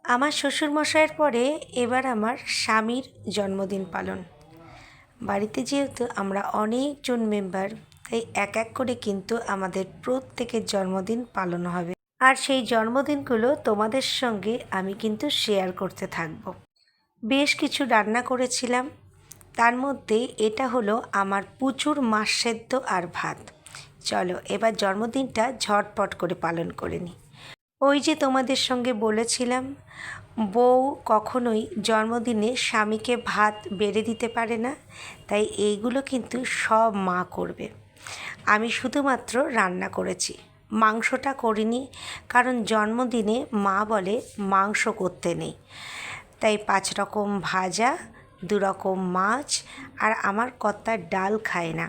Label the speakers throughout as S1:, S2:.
S1: আমার শ্বশুরমশাইয়ের পরে এবার আমার স্বামীর জন্মদিন পালন। বাড়িতে যেহেতু আমরা অনেকজন মেম্বার, তাই এক এক করে কিন্তু আমাদের প্রত্যেকের জন্মদিন পালন হবে। আর সেই জন্মদিনগুলো তোমাদের সঙ্গে আমি কিন্তু শেয়ার করতে থাকব। বেশ কিছু রান্না করেছিলাম, তার মধ্যে এটা হলো আমার প্রচুর মাছ সেদ্ধ আর ভাত। চলো এবার জন্মদিনটা ঝটপট করে পালন করে নিই। ওই যে তোমাদের সঙ্গে বলেছিলাম, বউ কখনোই জন্মদিনে স্বামীকে ভাত বেড়ে দিতে পারে না, তাই এইগুলো কিন্তু সব মা করবে। আমি শুধুমাত্র রান্না করেছি, মাংসটা করিনি, কারণ জন্মদিনে মা বলে মাংস করতে নেই। তাই 5 রকম ভাজা, 2 রকম মাছ, আর আমার কর্তা ডাল খায় না,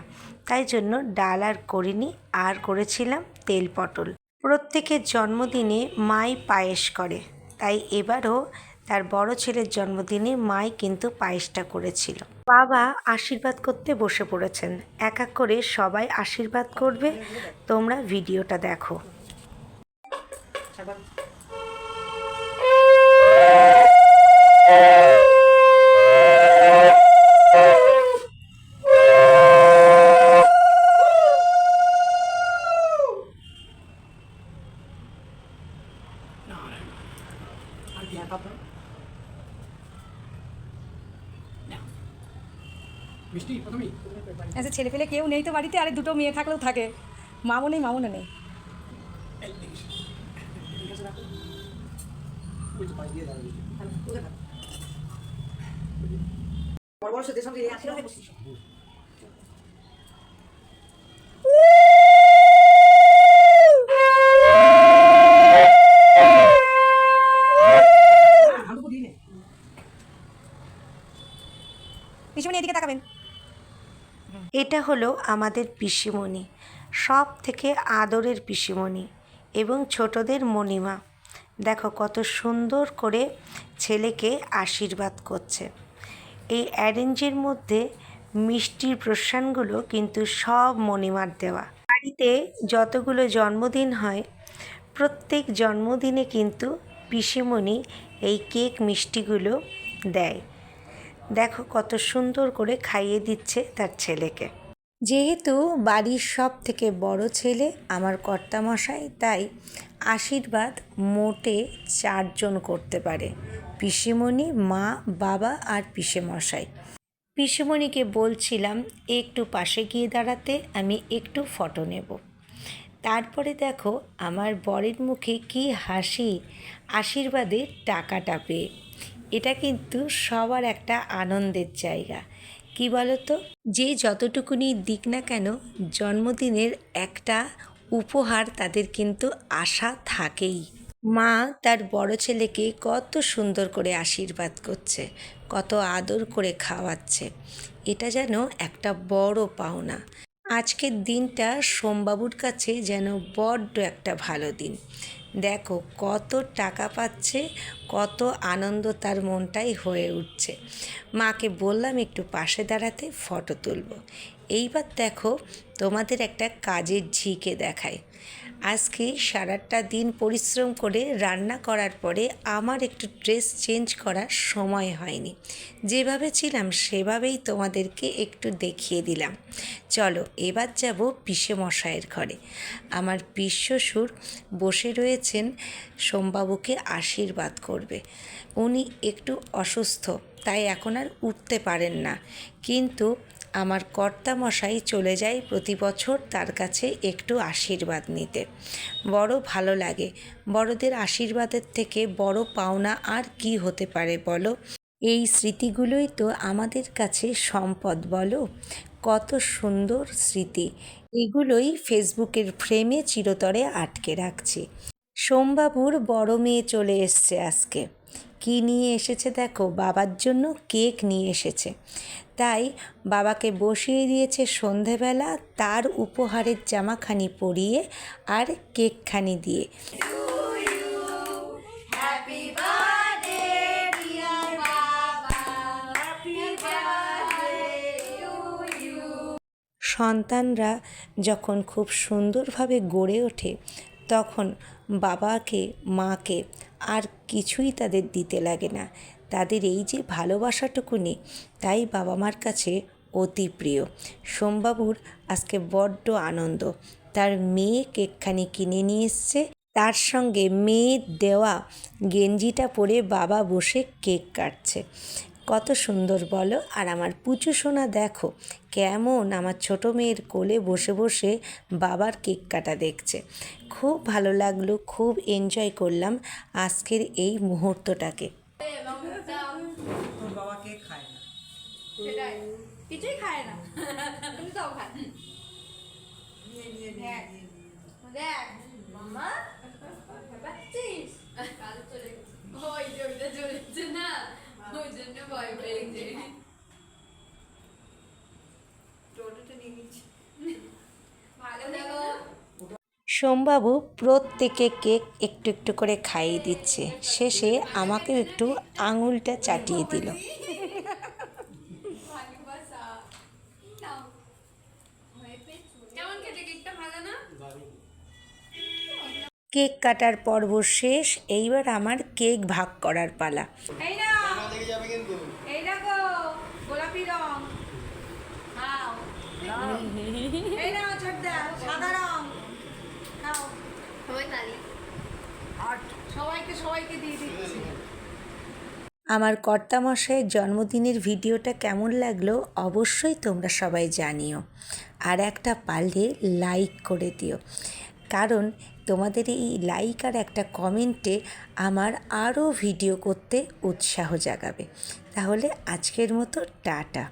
S1: তাই জন্য ডাল আর করিনি। আর করেছিলাম তেল পটল। প্রত্যেকের জন্মদিনে মাই পায়েস করে, তাই এবারও তার বড় ছেলের জন্মদিনে মাই কিন্তু পায়েসটা করেছিল। বাবা আশীর্বাদ করতে বসে পড়েছেন, এক এক করে সবাই আশীর্বাদ করবে, তোমরা ভিডিওটা দেখো।
S2: আচ্ছা, ছেলে পেলে কেউ নেই তো বাড়িতে, আরে দুটো মেয়ে থাকলেও থাকে, মামু নেই, মামুনও নেই। পিছনে এদিকে তাকাবেন।
S1: এটা হলো আমাদের পিসিমণি, সব থেকে আদরের পিসিমণি এবং ছোটদের মণিমা। দেখো কত সুন্দর করে ছেলেকে আশীর্বাদ করছে। এই অ্যারেঞ্জের মধ্যে মিষ্টির প্রসানগুলো কিন্তু সব মণিমার দেওয়া। বাড়িতে যতগুলো জন্মদিন হয়, প্রত্যেক জন্মদিনে কিন্তু পিসিমণি এই কেক মিষ্টিগুলো দেয়। দেখো কত সুন্দর করে খাইয়ে দিচ্ছে তার ছেলেকে। যেহেতু বাড়ির সব থেকে বড় ছেলে আমার কর্তামশাই, তাই আশীর্বাদ মোটে 4 জন করতে পারে: পিসিমণি, মা, বাবা আর পিসেমশাই। পিসিমণিকে বলছিলাম একটু পাশে গিয়ে দাঁড়াতে, আমি একটু ফটো নেব। তারপরে দেখো আমার বরের মুখে কি হাসি আশীর্বাদের টাকাটা পেয়ে। এটা কিন্তু সবার একটা আনন্দের জায়গা, কি বলো তো? যে যতটুকুনি দিক না কেন, জন্মদিনের একটা উপহার তাদের কিন্তু আশা থাকেই। মা তার বড় ছেলেকে কত সুন্দর করে আশীর্বাদ করছে, কত আদর করে খাওয়াচ্ছে, এটা যেন একটা বড় পাওনা। আজকের দিনটা সোমবাবুর কাছে যেন বড্ড একটা ভালো দিন। দেখো কত টাকা পাচ্ছে, কত আনন্দ তার মনটাই হয়ে উঠছে। মাকে বললাম একটু পাশে দাঁড়াতে, ফটো তুলব। এইবার দেখো তোমাদের একটা কাজের ঝিকে দেখায়। আজকে সারাটা দিন পরিশ্রম করে রান্না করার পরে আমার একটু ড্রেস চেঞ্জ করার সময় হয়নি। যেভাবে ছিলাম সেভাবেই তোমাদেরকে একটু দেখিয়ে দিলাম। চলো এবার যাব পিসেমশাইয়ের ঘরে। আমার পিসশ্বশুর বসে রয়েছেন, সোমবাবুকে আশীর্বাদ করবে। উনি একটু অসুস্থ, তাই এখন আর উঠতে পারেন না, কিন্তু আমার কর্তামশাই চলে যায় প্রতি বছর তার কাছে একটু আশীর্বাদ নিতে। বড় ভালো লাগে। বড়দের আশীর্বাদের থেকে বড় পাওনা আর কি হতে পারে বলো? এই স্মৃতিগুলোই তো আমাদের কাছে সম্পদ, বলো? কত সুন্দর স্মৃতি, এগুলোই ফেসবুকের ফ্রেমে চিরতরে আটকে রাখছি। সোমবাবুর বড় মেয়ে চলে এসছে আজকে। কি নিয়ে এসেছে দেখো, বাবার জন্য কেক নিয়ে এসেছে। তাই বাবাকে বসিয়ে দিয়েছে সন্ধেবেলা তার উপহারের জামাখানি পরিয়ে আর কেকখানি দিয়ে। সন্তানরা যখন খুব সুন্দরভাবে গড়ে ওঠে, তখন বাবাকে, মাকে আর কিছুই তাদের দিতে লাগে না। তাদের এই যে ভালোবাসাটুকুনি, তাই বাবা মার কাছে অতি প্রিয়। সোমবাবুর আজকে বড্ড আনন্দ, তার মেয়ে কেকখানি কিনে নিয়ে এসছে, তার সঙ্গে মেয়ের দেওয়া গেঞ্জিটা পরে বাবা বসে কেক কাটছে। কত সুন্দর বলো। আর আমার পুচু সোনা দেখো কেমন আমার ছোট মেয়ের কোলে বসে বসে বাবার কেক কাটা দেখছে। খুব ভালো লাগলো, খুব এনজয় করলাম আজকের এই মুহূর্তটাকে।
S3: তোর বাবা কেক খায় না।
S2: সেটাই, কিছুই খায় না, তুমি তাও খায়।
S3: নিয়ে নিয়ে নিয়ে নিয়ে নিয়ে।
S2: দেখ মাম্মা, পাচ্ছিস? কাল চলে গেছে। ওই যে ওইটা চলেছে না, ওই জন্য ভয় পেয়েছে।
S3: টোটোটা নিয়ে গেছি।
S2: ভালো লাগো।
S1: সোমবাবু প্রত্যেকে কেক একটু একটু করে খাইয়ে দিচ্ছে, শেষে আমাকেও একটু আঙুলটা চাটিয়ে দিল।
S2: ভালোবাসা নাও। ভয় পেয়েছো? কেমন খেতে কেকটা? ভালো না?
S1: কেক কাটার পর্ব শেষ, এইবার আমার কেক ভাগ করার পালা।
S2: এই না, এই দেখো গোলাপি রং। খাও। এই নাও ছোট দাও, সাদা রং। খাও। সবাই খালি। আর সবাইকে দিয়ে দিচ্ছি।
S1: আমার কর্তামশাইয়ের জন্মদিনের ভিডিওটা কেমন লাগলো অবশ্যই তোমরা সবাই জানিও, আর একটা পারলে লাইক করে দিও, কারণ তোমাদের এই লাইক আর একটা কমেন্টে আমার আরও ভিডিও করতে উৎসাহ জাগাবে। তাহলে আজকের মতো টাটা।